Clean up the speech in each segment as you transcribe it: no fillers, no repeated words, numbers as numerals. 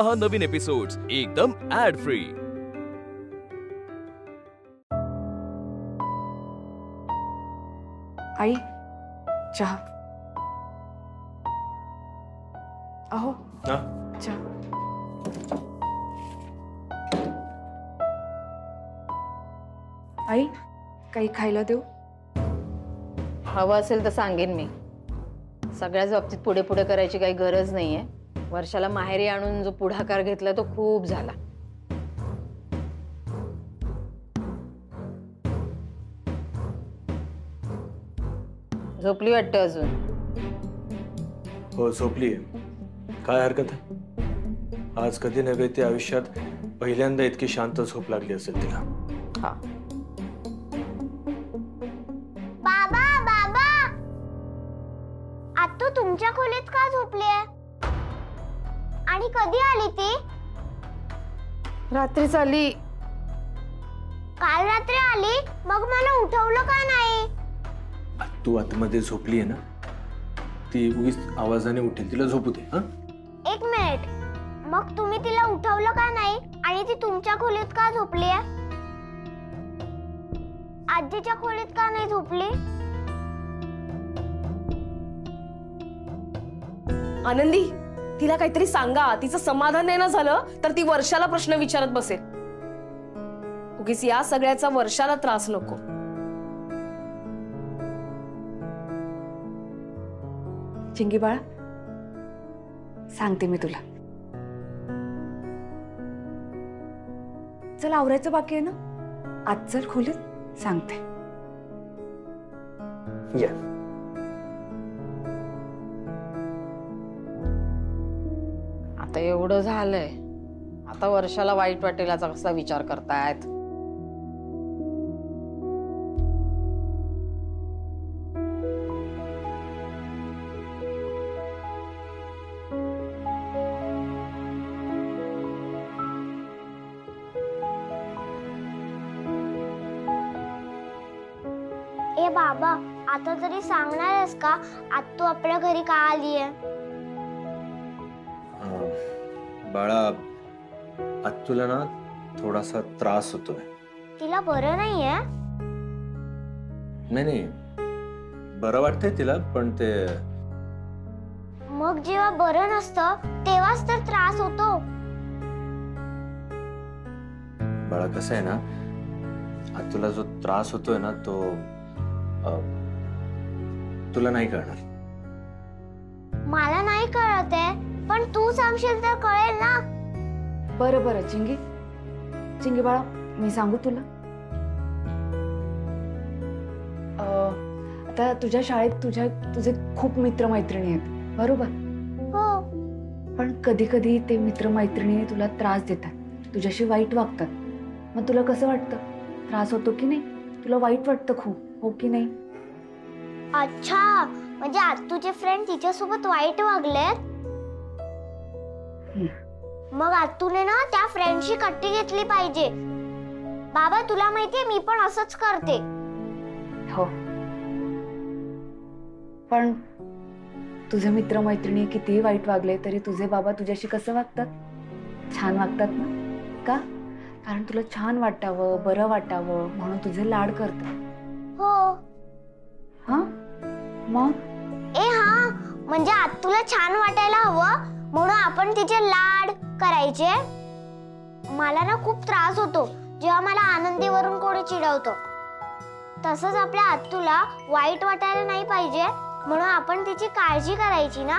पहा नवीन एपिसोड्स एकदम add free. आई चहा। अहो चहा। आई काही खायला देऊ? हवं असेल तर सांगेन मी। सगळ्याच बाबतीत पुढे पुढे करायची काही गरज नाहीये। वर्षाला माहेरी आणून जो पुढाकार घेतला तो खूप झाला। झोपली वाटतं अजून? हो झोपली आहे। काय हरकत आहे? आज कधी नव्हे ते आयुष्यात पहिल्यांदा इतकी शांत झोप लागली असेल तिला। हा बाबा बाबा आत्तू तुमच्या खोलीत का झोपली आहे? आणि कधी आली ती? रात्रीच आली। काल रात्री आली, मग मला उठवलं का नाही? तू आतमध्ये झोपली आहे ना, ती उगीच आवाजाने उठेल, तिला झोपू दे। एक मिनिट, मग तुम्ही तिला उठवलं का नाही आणि ती तुमच्या खोलीत का झोपली आहे? आजीच्या खोलीत का नाही झोपली? आनंदी तिला काहीतरी सांगा, तिचं समाधान नाही ना झालं तर ती वर्षाला प्रश्न विचारत बसेल। उगीच या सगळ्याचा वर्षाला त्रास नको। चिंगी बाळा सांगते मी तुला। चल आवरायचं बाकी आहे ना, आज चल खोलीत सांगते। आता एवढं झालंय, आता वर्षाला वाईट वाटेल याचा कसा विचार करतायत? ए बाबा आता तरी सांगणारस का आत्तू आपल्या घरी का आली आहे? बाळा आत्तूला ना थोडासा त्रास होतोय। तिला बरं नाहीये? नाही बरं वाटतंय तिला, पण ते मग जेव्हा बरं नसतं तेव्हाच तर त्रास होतो। बाळा कसं आहे ना, आत्तूला जो त्रास होतोय ना तो तुला नाही कळणार। मला नाही कळत आहे, पण तू सांगशील तर कळेल ना। बरं बरं चिंगी, चिंगी बाळा मी सांगू तुला? आता तुझ्या शाळेत तुझे खूप मित्रमैत्रिणी आहेत बरोबर? हो। पण कधी कधी ते मित्रमैत्रिणी तुला त्रास देतात, तुझ्याशी वाईट वागतात, मग तुला कसं वाटतं? त्रास होतो की नाही? तुला वाईट वाटतं खूप, हो की नाही? अच्छा, म्हणजे आत्तूचे फ्रेंड तिच्यासोबत वाईट वागलेत? मग आत्तूने ना त्या फ्रेंडशी कट्टी घेतली पाहिजे। बाबा तुला माहितीये मी पण असंच करते। हो, पण तुझे मित्रमैत्रिणी कितीही वाईट वागले तरी तुझे बाबा तुझ्याशी कसं वागतात? छान वागतात ना? का? कारण तुला छान वाटावं, बरं वाटावं म्हणून तुझे लाड करतात। हो। हा मग? हा म्हणजे आत्तूला छान वाटायला हवं म्हणून आपण तिचे लाड करायचे। मला ना खूप त्रास होतो जेव्हा मला आनंदीवरून कोणी चिडवतो। तसंच आपल्या आत्तूला वाईट वाटायला नाही पाहिजे म्हणून आपण तिची काळजी करायची ना।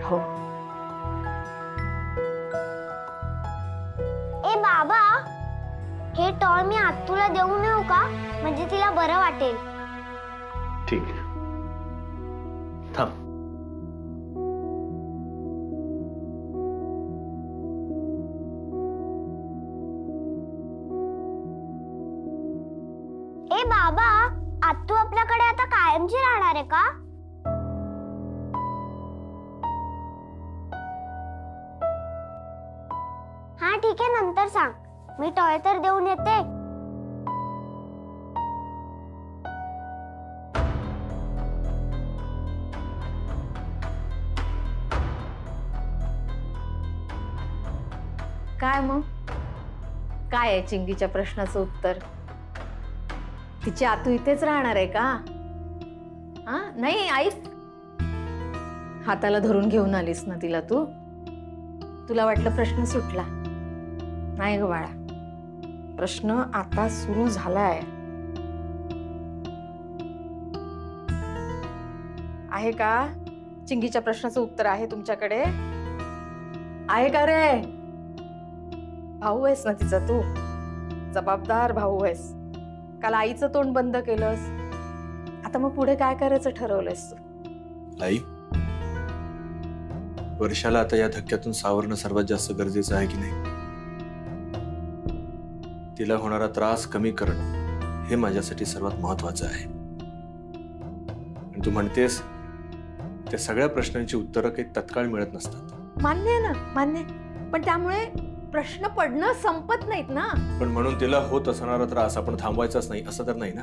हो। ए बाबा हे टॉय मी आत्तूला देऊन येऊ का? म्हणजे तिला बरं वाटेल। ठीक आहे, थांब। ए बाबा आत्तू आपल्याकडे आता कायमची राहणार आहे का? हा ठीक आहे, नंतर सांग। मी टॉय तर देऊन येते। काय मग? काय आहे चिंगीच्या प्रश्नाचं उत्तर? तिची आतू इथेच राहणार आहे का? हा नाही, ऐक, हाताला धरून घेऊन आलीस ना तिला तू. तुला वाटलं प्रश्न सुटला? नाही ग बाळा, प्रश्न आता सुरू झालाय. आहे का? चिंगीच्या प्रश्नाचं उत्तर आहे तुमच्याकडे? आहे का रे? भाऊ आहेस ना तिचा तू, जबाबदार भाऊ आहेस. काल आईचं तोंड बंद केलंस, आता मग पुढे काय करायचं ठरवलंयस तू? आई, वर्षाला आता या धक्क्यातून सावरणं सर्वात जास्त गरजेचं आहे की नाही? तिला होणारा त्रास कमी करणं हे माझ्यासाठी सर्वात महत्वाचं आहे. आणि तू म्हणतेस त्या सगळ्या प्रश्नांची उत्तरं काही तत्काळ मिळत नसतात. मान्य आहे ना, मान्य आहे. पण त्यामुळे प्रश्न पडणं संपत नाहीत ना. पण म्हणून तिला होत असणारा त्रास आपण थांबवायचाच नाही असं तर नाही ना?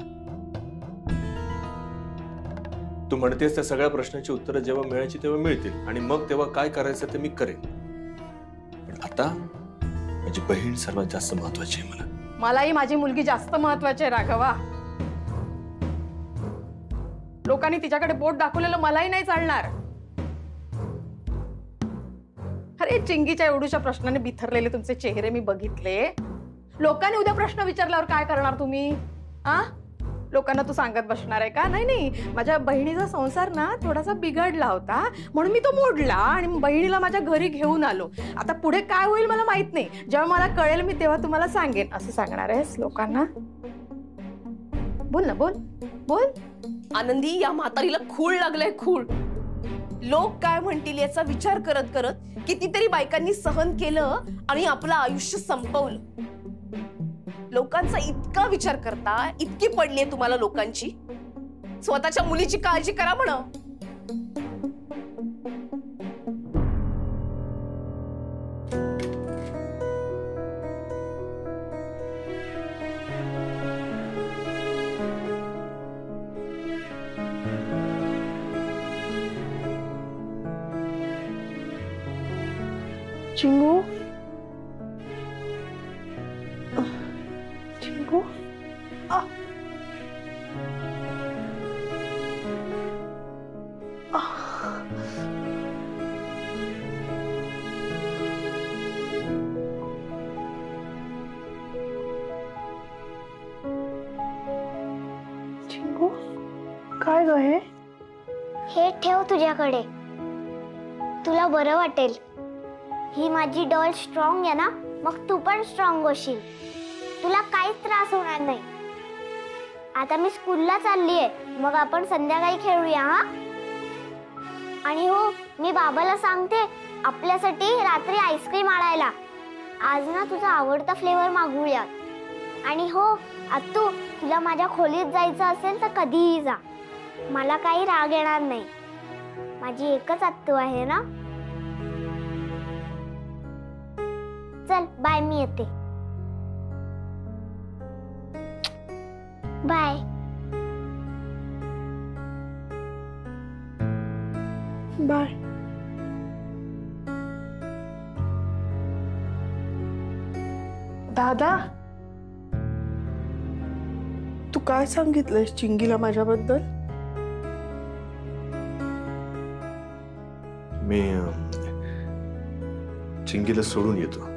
तू म्हणतेस त्या सगळ्या प्रश्नांची उत्तरं जेव्हा मिळायची तेव्हा मिळतील आणि मग तेव्हा काय करायचं ते मी करेन. पण आता माझी बहीण सर्वात जास्त महत्वाची आहे मला. मलाही माझी मुलगी जास्त महत्वाची आहे राघवा. लोकांनी तिच्याकडे बोट दाखवलेलं मलाही नाही चालणार. अरे चिंगीच्या एवढूशा प्रश्नाने बिथरलेले तुमचे चेहरे मी बघितले. लोकांनी उद्या प्रश्न विचारल्यावर काय करणार तुम्ही? लोकांना तू सांगत बसणार आहे का? नाही नाही, माझ्या बहिणीचा संसार ना थोडासा बिघडला होता म्हणून मी तो मोडला आणि बहिणीला माझ्या घरी घेऊन आलो. आता पुढे काय होईल मला माहित नाही. जेव्हा मला कळेल मी तेव्हा तुम्हाला सांगेन. असं सांगणार आहेस लोकांना? बोल ना, बोल बोल. आनंदी, या म्हातारीला खूळ लागलाय, खूळ. लोक काय म्हणतील याचा विचार करत करत कितीतरी बायकांनी सहन केलं आणि आपलं आयुष्य संपवलं. लोकांचा इतका विचार करता इतकी पडलीये तुम्हाला लोकांची. स्वतःच्या मुलीची काळजी करा म्हणा. चिंगू, चिंगू, चिंगू, काय ग हे ठेव तुझ्याकडे, तुला बरं वाटेल. ही माझी डॉल स्ट्रॉंग आहे ना, मग तू पण स्ट्रॉंग होशील. तुला काहीच त्रास होणार नाही. आता मी स्कूलला चाललीये, मग आपण संध्याकाळी खेळूया. हा, आणि हो, मी बाबाला सांगते आपल्यासाठी रात्री आईस्क्रीम आणायला. आज ना तुझा आवडता फ्लेवर मागवूया. आणि हो आत्तू, तुला माझ्या खोलीत जायचं असेल तर कधीही जा, मला काही राग येणार नाही. माझी एकच आत्तू आहे ना. चल बाय, मी येते. बाय. बाय. दादा, तू काय सांगितलंयस चिंगीला माझ्याबद्दल? मी चिंगीला सोडून येतो.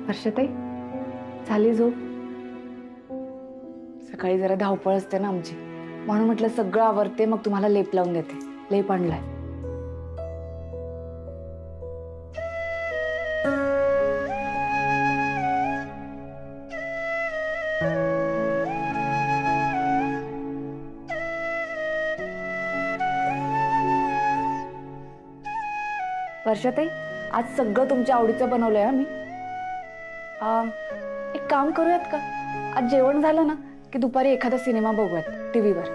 वर्षाताई, झाली झोप? सकाळी जरा धावपळ असते ना आमची, म्हणून म्हटलं सगळं आवरते मग तुम्हाला लेप लावून देते. लेप आणलाय. वर्षाताई, आज सगळं तुमच्या आवडीचं बनवलंय हा मी. एक काम करूयात का, आज जेवण झालं ना की दुपारी एखादा सिनेमा बघूयात टीव्हीवर.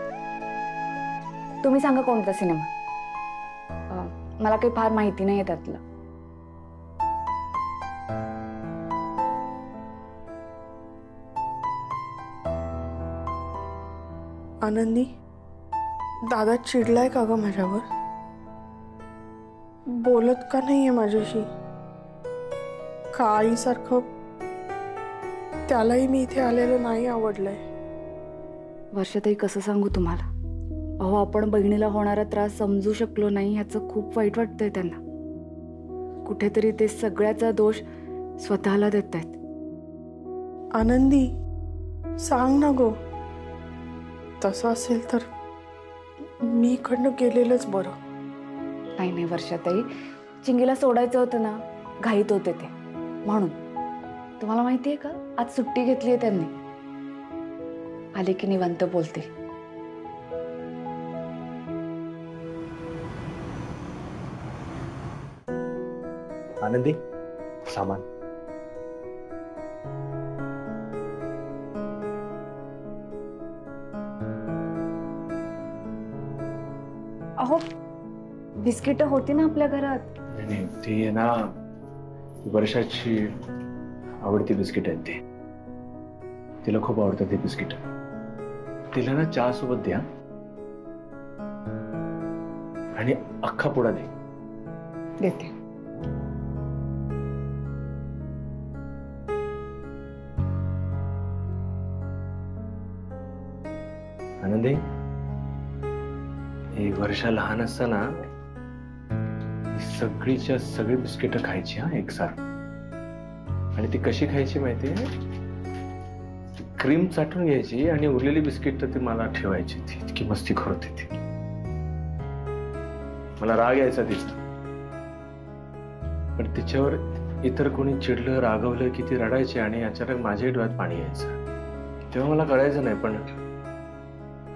तुम्ही सांगा कोणता सिनेमा. मला काही फार माहिती नाहीये त्यातलं. आनंदी, दादा चिडलाय का ग माझ्यावर? बोलत का नाहीये माझ्याशी? का आईसारखं त्यालाही मी इथे आलेलं नाही आवडलंय? वर्षाताई, कसं सांगू तुम्हाला? अहो, आपण बहिणीला होणारा त्रास समजू शकलो नाही ह्याचं खूप वाईट वाटतंय त्यांना. कुठेतरी ते सगळ्याचा दोष स्वतःला देत आहेत. आनंदी, सांग ना गो. तसं असेल तर मी इकडनं गेलेलंच बरं. नाही नाही वर्षाताई, चिंगीला सोडायचं होतं ना, घाईत होते ते म्हणून. तुम्हाला माहितीये का, आज सुट्टी घेतलीये त्यांनी. आले की निवांत बोलतील. आनंदी, सामान. अहो, बिस्किट होती ना आपल्या घरात. नाही, ती आहे ना वर्षाची आवडती बिस्किट आहेत ते. तिला खूप आवडतात ते बिस्किट. तिला ना चहा सोबत द्या आणि अख्खा पुडा दे. देते. आनंदी, ही वर्षा लहान असताना सगळीच्या सगळी बिस्किट खायची हा एकसार. आणि ती कशी खायची माहितीये? क्रीम चाटून घ्यायची आणि उरलेली बिस्किट तर ती मला ठेवायची. ती इतकी मस्तीखोर होती ती. मला राग यायचा तिचा, पण तिच्यावर इतर कोणी चिडलं, रागवलं की ती रडायची आणि अचानक माझ्याही डोळ्यात पाणी यायचं. तेव्हा मला कळायचं नाही, पण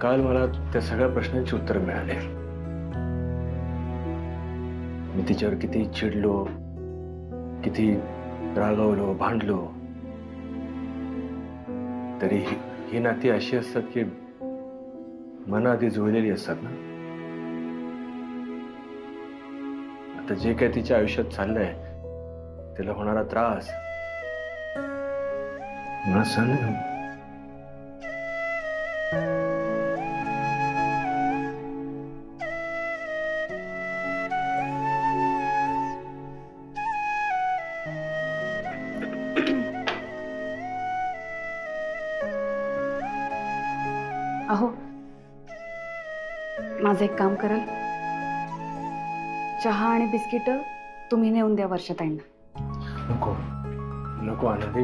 काल मला त्या सगळ्या प्रश्नांची उत्तर मिळाले. मी तिच्यावर किती चिडलो, किती रागावलो, भांडलो, तरी ही नाती अशी असतात की मन आधी जुळलेली असतात ना. आता जे काय तिच्या आयुष्यात चाललंय, तिला होणारा त्रास मला सहन नाही होत. अहो, माझं एक काम कराल? चहा आणि बिस्किट तुम्ही नेऊन द्या वर्षाताईंना. नको नको आनंदी,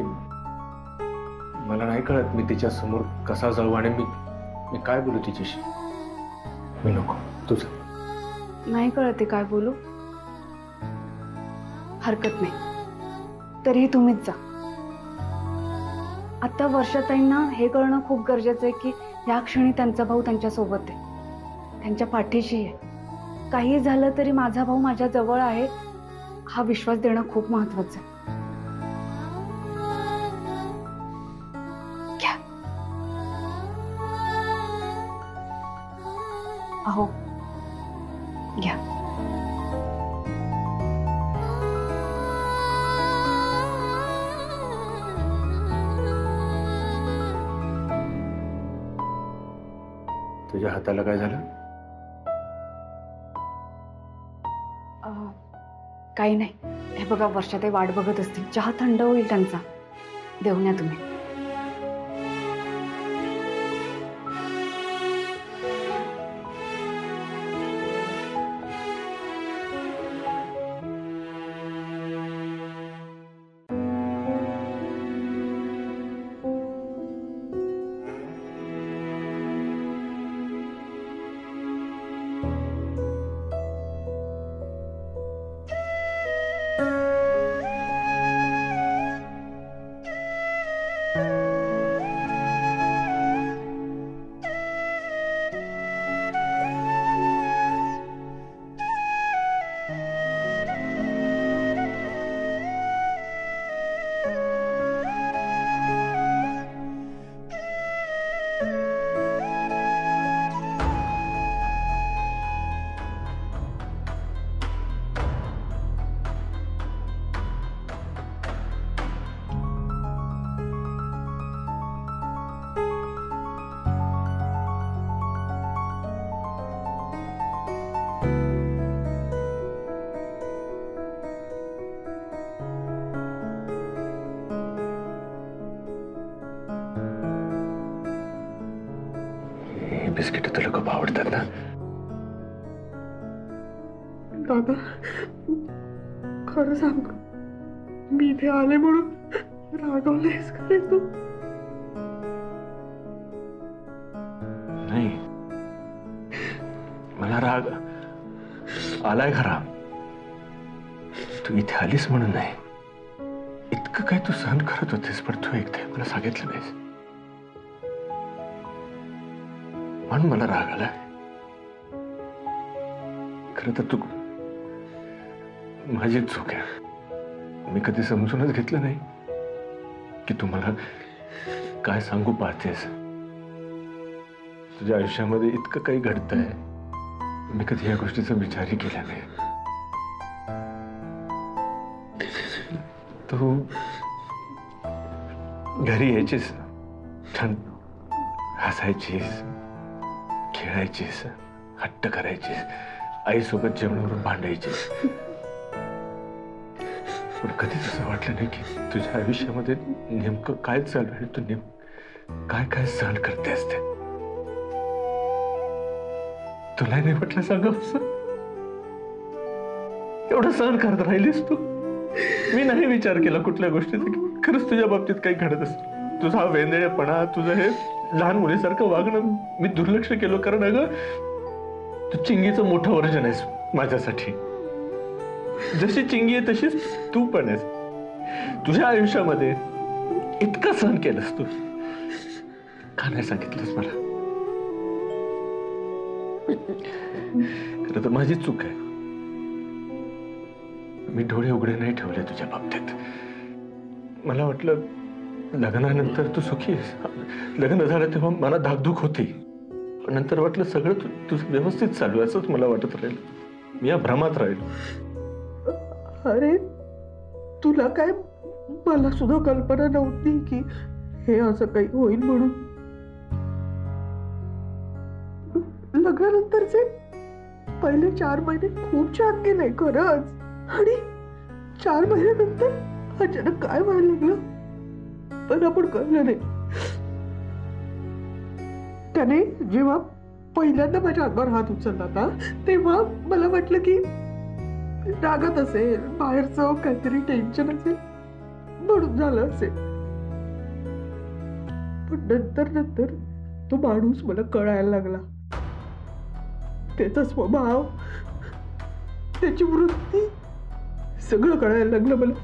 मला नाही कळत मी तिच्या समोर कसा जाऊ आणि मी काय बोलू तिच्याशी. मी नको, तुझं नाही कळते काय बोलू. हरकत नाही, तरीही तुम्हीच जा. आता वर्षाताईंना हे कळणं खूप गरजेचं आहे की या क्षणी त्यांचा भाऊ त्यांच्या सोबत आहे, त्यांच्या पाठीशी आहे. काही झालं तरी माझा भाऊ माझ्या जवळ आहे हा विश्वास देणं खूप महत्वाचं आहे. घ्या. अहो, घ्या. तुझ्या हाताला काय झालं? काही नाही. हे बघा, वर्षाताई वाट बघत असतील. चहा थंड होईल त्यांचा. देऊन या तुम्ही. आवडतात ना? दादा खरं सांग, मी इथे आले म्हणून रागवलेस का रे तू? नाही, मला राग आलाय खरा, तू इथे आलीस म्हणून नाही. इतकं काय तू सहन करत होतेस, पण तू एकदा मला सांगितलं नाहीस म्हणून मला राग आला. खरं तर तू माझी चूक आहे. मी कधी समजूनच घेतलं नाही की तू मला काय सांगू पाहतेस. तुझ्या आयुष्यामध्ये इतकं काही घडतंय, मी कधी या गोष्टीचा विचारही केला नाही. तू घरी यायचीस, छान हसायचीस, खेळायचीस, हट्ट करायचीस, आईसोबत जेवणावर भांडायचीस. पण कधीच असं वाटलं नाही की तुझ्या आयुष्यामध्ये नेमकं काय चालू आहे, तू काय काय सहन करतेस ते. तुला नाही वाटलं सांगावंसं? एवढं सहन करत राहिलीस तू. मी नाही विचार केला कुठल्या गोष्टीचा की खरंच तुझ्या बाबतीत काही घडत असत. तुझा हा वेंदळेपणा, तुझं हे लहान मुलीसारखं वागणं मी दुर्लक्ष केलं. कारण अगं तू चिंगीचं मोठं वर्जन आहेस माझ्यासाठी. जशी चिंगी आहे तशीच तू पण आहेस. तुझ्या आयुष्यामध्ये इतकं सहन केलंस तू, का नाही सांगितलंस मला? खरं तर माझी चूक आहे. मी डोळे उघडे नाही ठेवले तुझ्या बाबतीत. मला वाटलं लग्नानंतर तू सुखी आहेस. लग्न झालं तेव्हा मला धाकधूक होती, पण नंतर वाटलं सगळं तुझं व्यवस्थित चालू आहे असंच मला वाटत राहिलं. मी या भ्रमात राहिलो. अरे तुला काय, मला सुद्धा कल्पना नव्हती की हे असं काही होईल म्हणून. लग्नानंतरचे पहिले 4 महिने खूप छान गेले खरंच. आणि 4 महिन्यानंतर अचानक काय व्हायला लागलं पण आपण कळलं नाही. त्याने जेव्हा पहिल्यांदा माझ्या अंगावर हात उचलला ना, तेव्हा मला वाटलं की रागात असेल, बाहेरचं काहीतरी टेन्शन असेल म्हणून झालं असेल. पण नंतर तो माणूस मला कळायला लागला. त्याचा स्वभाव, त्याची वृत्ती सगळं कळायला लागलं मला.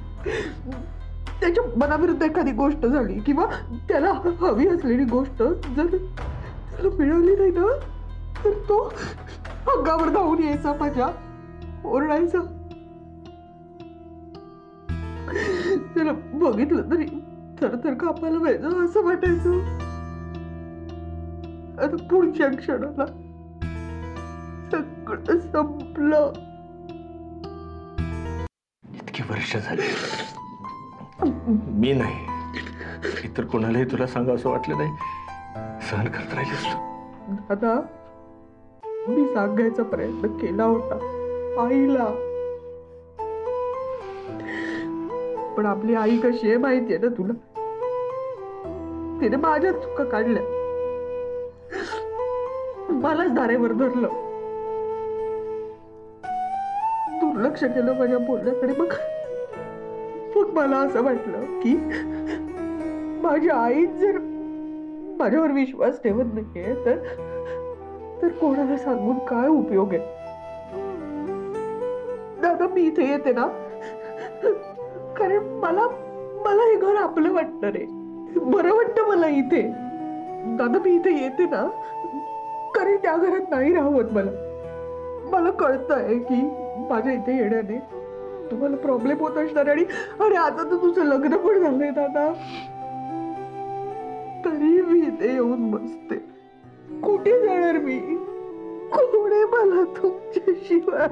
त्याच्या मनाविरुद्ध एखादी गोष्ट झाली किंवा त्याला हवी असलेली गोष्ट जर त्याला मिळाली नाही ना, तर तो अंगावर धावून यायचा, माझ्या ओरडायचा. त्याला बघितलं तरी थरथर कापायला व्हायचं, असं वाटायचं. आता पुढच्या क्षणाला सगळं संपलं. इतकी वर्ष झाली मी नाही, इतर कोणालाही तुला सांगा असं वाटलं नाही. सहन करत राहिलीस तू. दादा, मी सांगायचा प्रयत्न केला होता आईला, पण आपली आई कशी आहे माहितीये ना तुला. तिने माझ्या चुका काढल्या, मलाच धारेवर धरलं, दुर्लक्ष केलं माझ्या बोलण्याकडे. मग मला असं वाटलं की माझी आई जर माझ्यावर विश्वास ठेवत नाहीये तर कोणाला सांगून काय उपयोग आहे. दादा, मी इथे येते ना कारण मला हे घर आपलं वाटतं रे, बरं वाटतं मला इथे. दादा, मी इथे येते ना कारण त्या घरात नाही राहत मला कळतंय की माझ्या इथे येण्याने तुम्हाला प्रॉब्लेम होत असणार. आणि आता तर तुझं लग्न पण झालंय दादा, तरी मी इथे येऊन बसते. कुठे जाणार मी? कोण आहे मला तुमच्याशिवाय?